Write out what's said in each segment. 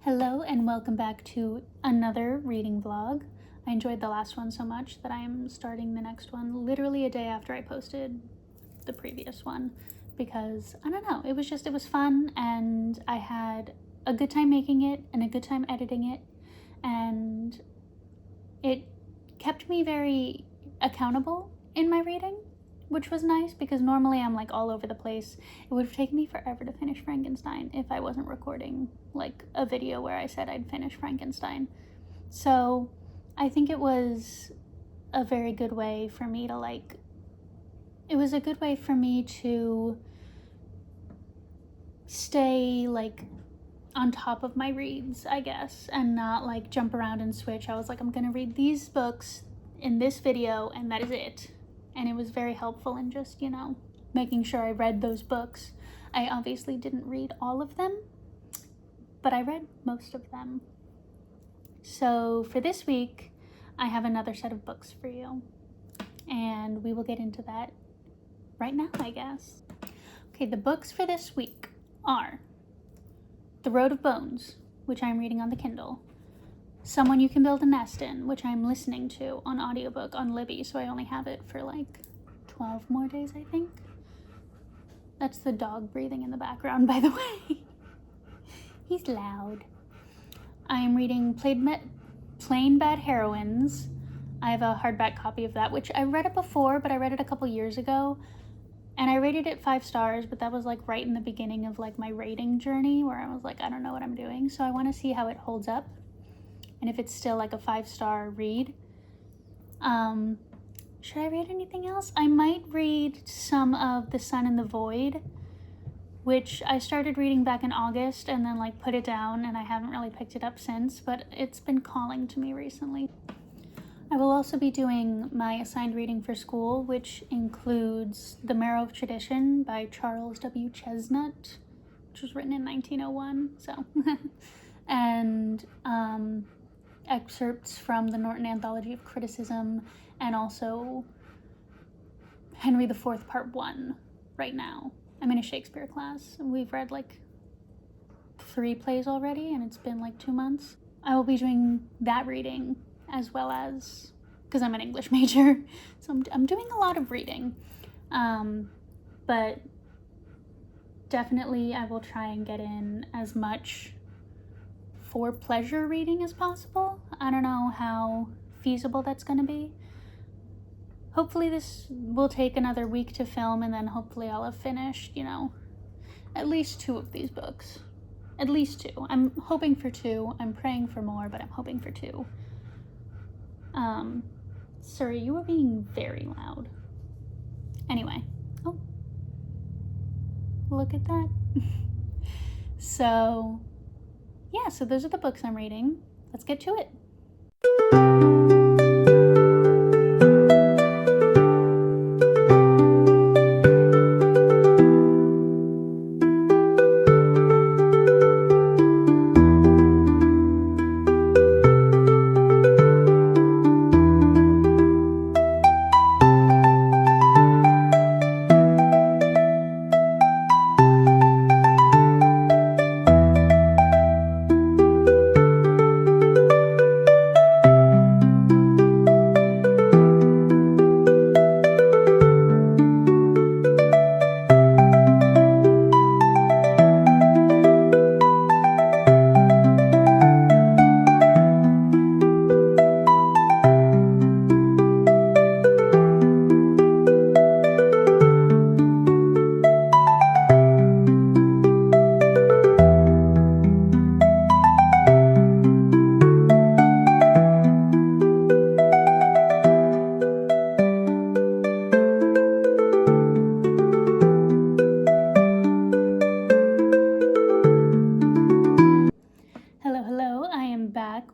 Hello and welcome back to another reading vlog. I enjoyed the last one so much that I am starting the next one literally a day after I posted the previous one because, I don't know, it was fun and I had a good time making it and a good time editing it, and it kept me very accountable in my reading, which was nice because normally I'm like all over the place. It would have taken me forever to finish Frankenstein if I wasn't recording like a video where I said I'd finish Frankenstein. So I think it was a very good way for me to stay like on top of my reads, I guess, and not like jump around and switch. I was like, I'm gonna read these books in this video and that is it. And it was very helpful in just, making sure I read those books. I obviously didn't read all of them, but I read most of them. So for this week, I have another set of books for you, and we will get into that right now, I guess. Okay, the books for this week are The Road of Bones, which I'm reading on the Kindle, Someone You Can Build a Nest In, which I'm listening to on audiobook on Libby, so I only have it for like 12 more days, I think. That's the dog breathing in the background, by the way. He's loud. I am reading Plain Bad Heroines. I have a hardback copy of that, which I read it before, but I read it a couple years ago, and I rated it 5 stars, but that was like right in the beginning of like my rating journey where I was like, I don't know what I'm doing, so I want to see how it holds up and if it's still like a 5-star read. Should I read anything else? I might read some of The Sun and the Void, which I started reading back in August and then like put it down, and I haven't really picked it up since, but it's been calling to me recently. I will also be doing my assigned reading for school, which includes The Marrow of Tradition by Charles W. Chesnutt, which was written in 1901, so. And excerpts from the Norton Anthology of Criticism, and also Henry IV Part 1 right now. I'm in a Shakespeare class, and we've read like 3 plays already, and it's been like 2 months. I will be doing that reading as well as, because I'm an English major, so I'm doing a lot of reading. But definitely I will try and get in as much for pleasure reading as possible. I don't know how feasible that's going to be. Hopefully this will take another week to film, and then hopefully I'll have finished, at least 2 of these books. At least 2. I'm hoping for 2. I'm praying for more, but I'm hoping for 2. Sorry, you are being very loud. Anyway. Oh. Look at that. So, yeah, so those are the books I'm reading. Let's get to it.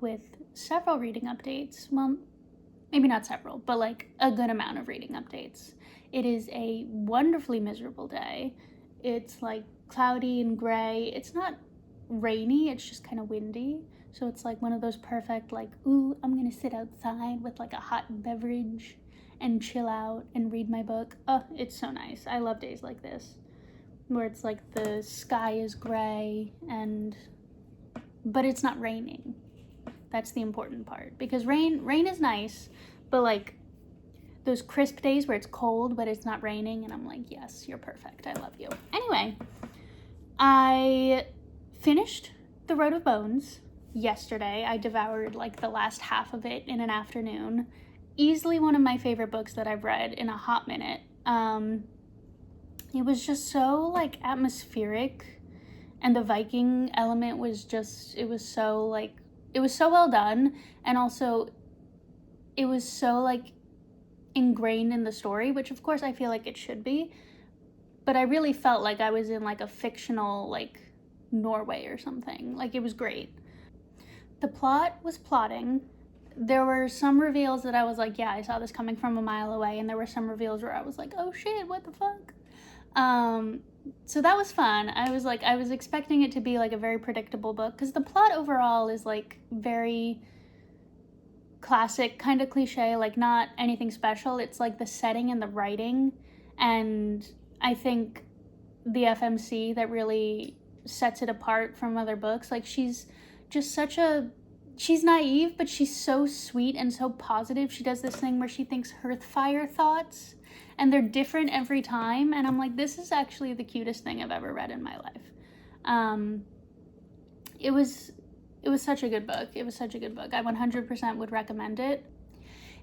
With several reading updates. Well, maybe not several, but like a good amount of reading updates. It is a wonderfully miserable day. It's like cloudy and gray. It's not rainy, it's just kind of windy. So it's like one of those perfect, like, ooh, I'm gonna sit outside with like a hot beverage and chill out and read my book. Oh, it's so nice. I love days like this, where it's like the sky is gray and but it's not raining. That's the important part, because rain is nice, but like those crisp days where it's cold but it's not raining, and I'm like, yes, you're perfect, I love you. Anyway, I finished The Road of Bones yesterday. I devoured like the last half of it in an afternoon. Easily one of my favorite books that I've read in a hot minute. It was just so like atmospheric, and the Viking element was just, it was so well done, and also it was so like ingrained in the story, which of course I feel like it should be, but I really felt like I was in like a fictional like Norway or something. Like, it was great. The plot was plotting. There were some reveals that I was like, yeah, I saw this coming from a mile away, and there were some reveals where I was like, oh shit, what the fuck? So that was fun. I was expecting it to be like a very predictable book, because the plot overall is like very classic, kind of cliche, like not anything special. It's like the setting and the writing, and I think the FMC that really sets it apart from other books. Like, she's just she's naive, but she's so sweet and so positive. She does this thing where she thinks Hearthfire thoughts, and they're different every time, and I'm like, this is actually the cutest thing I've ever read in my life. It was such a good book. It was such a good book. I 100% would recommend it.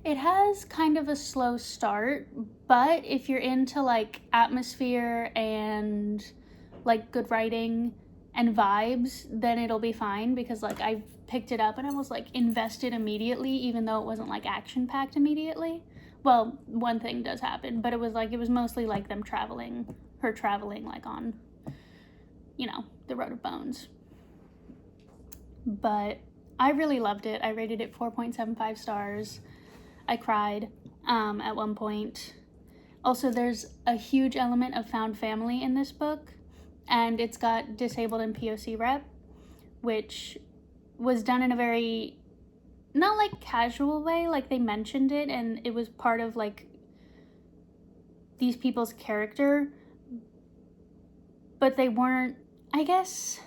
It has kind of a slow start, but if you're into like atmosphere and like good writing and vibes, then it'll be fine, because like I picked it up and I was like invested immediately, even though it wasn't like action-packed immediately. Well, one thing does happen, but it was mostly like her traveling like on, the Road of Bones. But I really loved it. I rated it 4.75 stars. I cried at one point. Also, there's a huge element of found family in this book, and it's got disabled and POC rep, which was done in a very, not like casual way, like they mentioned it, and it was part of like these people's character, but they weren't, I guess,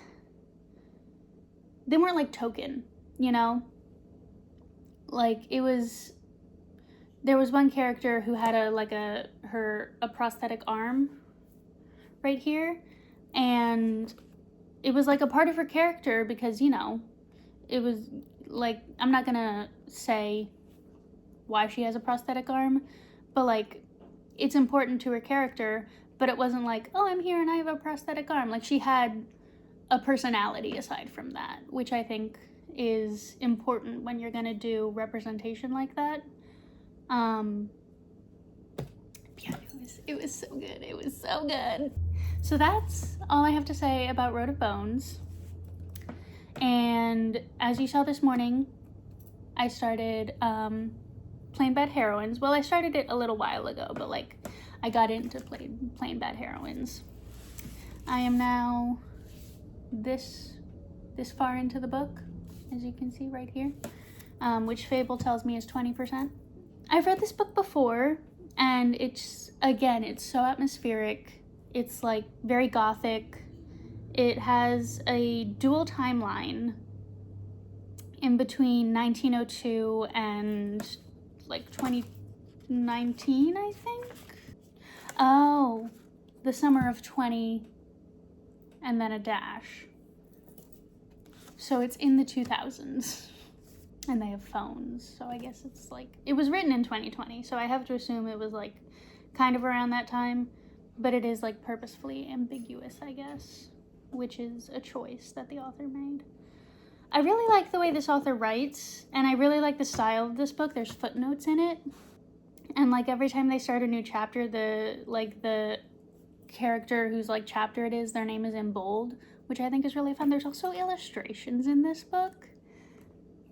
they weren't like token, like there was one character who had a prosthetic arm right here, and it was like a part of her character, because it was like, I'm not gonna say why she has a prosthetic arm, but like it's important to her character, but it wasn't like, oh, I'm here and I have a prosthetic arm. Like, she had a personality aside from that, which I think is important when you're gonna do representation like that. Yeah, it was so good. It was so good. So that's all I have to say about Road of Bones. And as you saw this morning, I started Plain Bad Heroines. Well, I started it a little while ago, but like I got into Plain Bad Heroines. I am now this far into the book, as you can see right here, which Fable tells me is 20%. I've read this book before, and it's so atmospheric. It's like very gothic. It has a dual timeline in between 1902 and like 2019, I think. Oh, the summer of 20 and then a dash. So it's in the 2000s, and they have phones, so I guess it's like, it was written in 2020, so I have to assume it was like kind of around that time, but it is like purposefully ambiguous, I guess, which is a choice that the author made. I really like the way this author writes, and I really like the style of this book. There's footnotes in it, and like every time they start a new chapter, the character whose like chapter it is, their name is in bold, which I think is really fun. There's also illustrations in this book,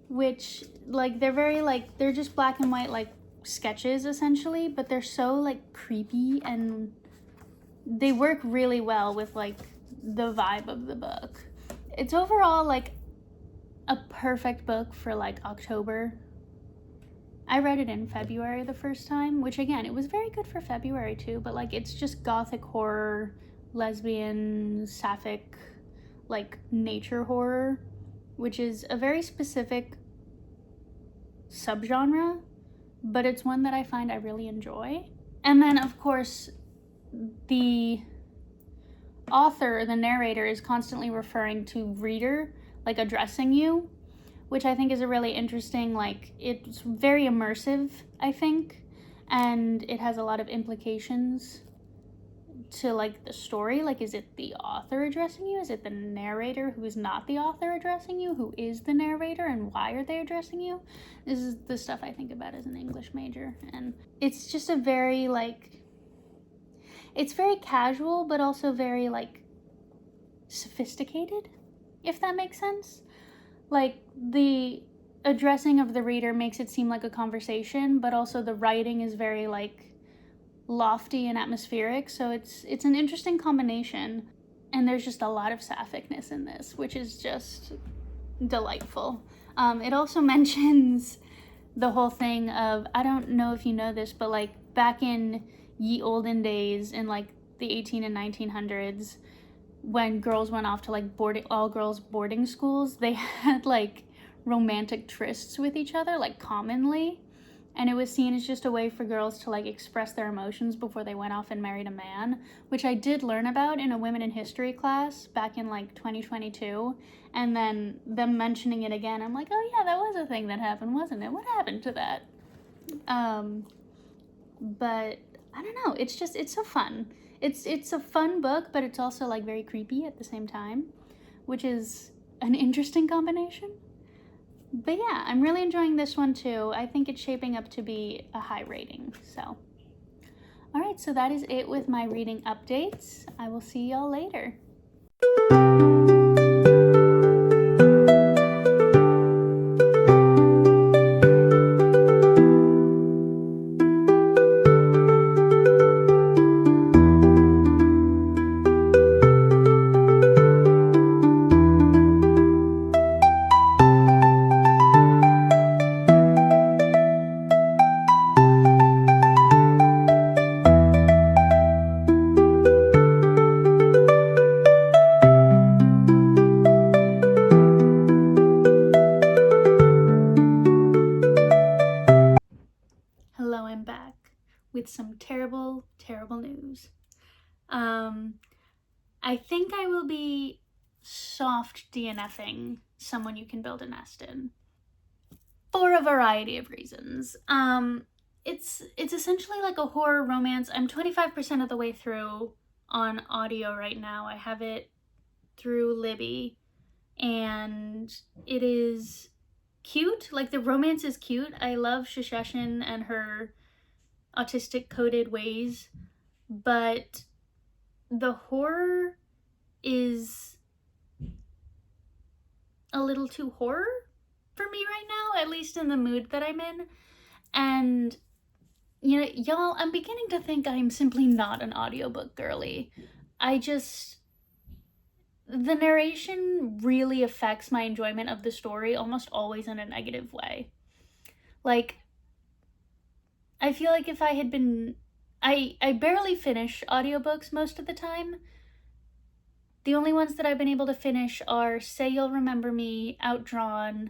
which like they're just black and white like sketches essentially, but they're so like creepy, and they work really well with like the vibe of the book. It's overall like a perfect book for like October. I read it in February the first time, which again, it was very good for February too, but like it's just gothic horror, lesbian, sapphic, like nature horror, which is a very specific subgenre, but it's one that I find I really enjoy. And then, of course, the author, the narrator, is constantly referring to reader, like addressing you, which I think is a really interesting, like, it's very immersive, I think, and it has a lot of implications to, like, the story. Like, is it the author addressing you? Is it the narrator who is not the author addressing you? Who is the narrator, and why are they addressing you? This is the stuff I think about as an English major, and it's just a very, like, it's very casual, but also very, like, sophisticated, if that makes sense. Like, the addressing of the reader makes it seem like a conversation, but also the writing is very, like, lofty and atmospheric, so it's an interesting combination. And there's just a lot of Sapphicness in this, which is just delightful. It also mentions the whole thing of, I don't know if you know this, but like back in ye olden days, in like the 18 and 1900s, when girls went off to like all girls boarding schools, they had like romantic trysts with each other, like commonly. And it was seen as just a way for girls to like express their emotions before they went off and married a man, which I did learn about in a women in history class back in like 2022. And then them mentioning it again, I'm like, oh yeah, that was a thing that happened, wasn't it? What happened to that? But I don't know, it's so fun. It's a fun book, but it's also like very creepy at the same time, which is an interesting combination. But yeah, I'm really enjoying this one too. I think it's shaping up to be a high rating. So, all right, so that is it with my reading updates. I will see y'all later. Hello, I'm back with some terrible, terrible news. I think I will be soft DNFing Someone You Can Build a Nest In for a variety of reasons. It's essentially like a horror romance. I'm 25% of the way through on audio right now. I have it through Libby, and it is cute. Like, the romance is cute. I love Shisheshin and her autistic coded ways, but the horror is a little too horror for me right now, at least in the mood that I'm in. And you know, y'all, I'm beginning to think I'm simply not an audiobook girly. The narration really affects my enjoyment of the story, almost always in a negative way. Like, I feel like if I had been... I barely finish audiobooks most of the time. The only ones that I've been able to finish are Say You'll Remember Me, Outdrawn,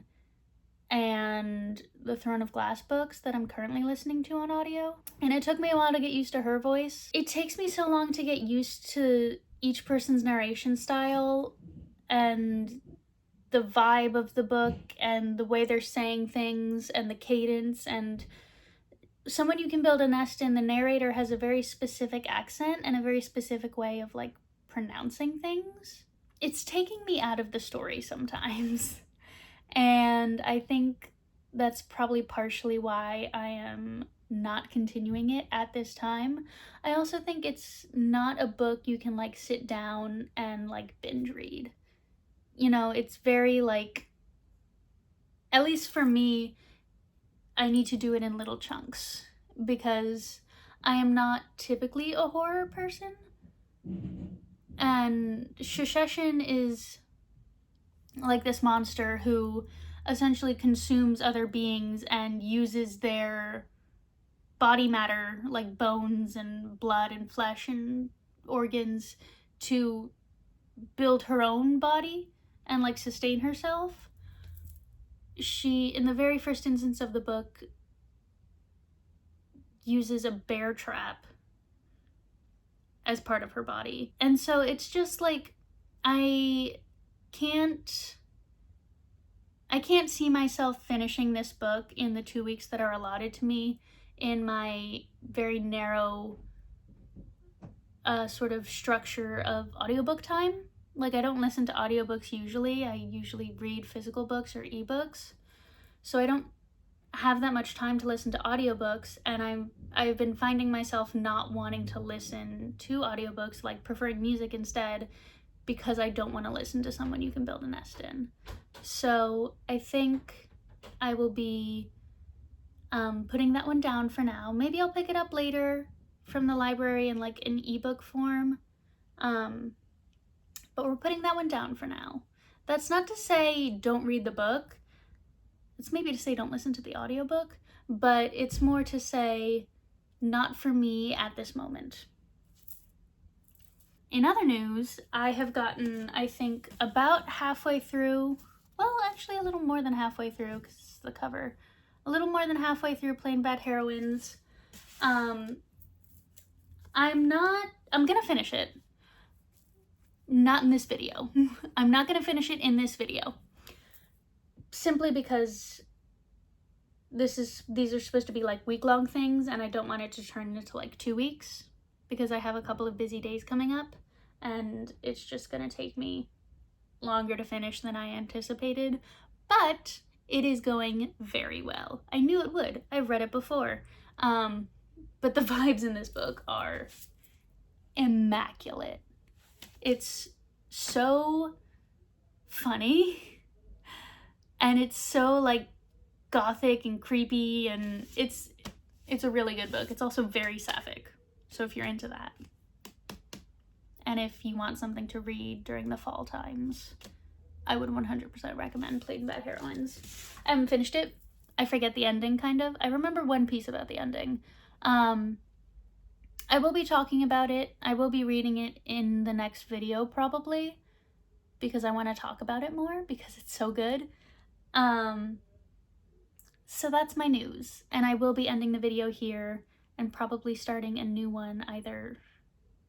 and the Throne of Glass books that I'm currently listening to on audio. And it took me a while to get used to her voice. It takes me so long to get used to each person's narration style and the vibe of the book and the way they're saying things and the cadence. And Someone You Can Build a Nest In, the narrator has a very specific accent and a very specific way of like pronouncing things. It's taking me out of the story sometimes. And I think that's probably partially why I am not continuing it at this time. I also think it's not a book you can like sit down and like binge read. You know, it's very like, at least for me, I need to do it in little chunks because I am not typically a horror person. And Shisheshin is like this monster who essentially consumes other beings and uses their body matter, like bones and blood and flesh and organs, to build her own body and like sustain herself. she, in the very first instance of the book, uses a bear trap as part of her body. And so it's just like, I can't see myself finishing this book in the 2 weeks that are allotted to me in my very narrow sort of structure of audiobook time. Like, I don't listen to audiobooks usually. I usually read physical books or ebooks. So I don't have that much time to listen to audiobooks, and I've been finding myself not wanting to listen to audiobooks, like preferring music instead, because I don't want to listen to someone you can build a nest in. So I think I will be putting that one down for now. Maybe I'll pick it up later from the library in like an ebook form. But we're putting that one down for now. That's not to say don't read the book. It's maybe to say don't listen to the audiobook, but it's more to say not for me at this moment. In other news, I have gotten, I think, about halfway through, well, actually a little more than halfway through, because it's the cover, a little more than halfway through Plain Bad Heroines. I'm gonna finish it. Not in this video. I'm not gonna finish it in this video. Simply because these are supposed to be like week-long things, and I don't want it to turn into like 2 weeks, because I have a couple of busy days coming up, and it's just gonna take me longer to finish than I anticipated, but it is going very well. I knew it would. I've read it before. But the vibes in this book are immaculate. It's so funny, and it's so like gothic and creepy, and it's a really good book. It's also very sapphic, so if you're into that, and if you want something to read during the fall times, I would 100% recommend Plain Bad Heroines. I haven't finished it. I forget the ending, kind of. I remember one piece about the ending. I will be talking about it. I will be reading it in the next video, probably, because I want to talk about it more, because it's so good. So that's my news, and I will be ending the video here and probably starting a new one either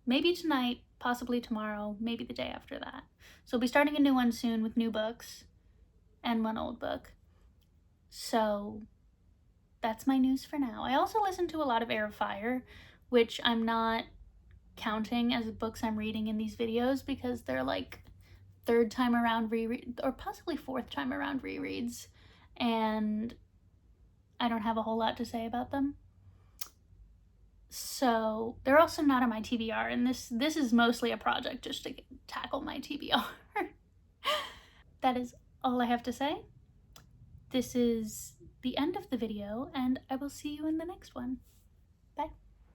maybe tonight, possibly tomorrow, maybe the day after that. So I'll be starting a new one soon with new books and one old book. So that's my news for now. I also listen to a lot of Air of Fire, which I'm not counting as books I'm reading in these videos, because they're like third time around reread, or possibly fourth time around rereads, and I don't have a whole lot to say about them. So they're also not on my TBR, and this is mostly a project just to tackle my TBR. That is all I have to say. This is the end of the video, and I will see you in the next one. Bye.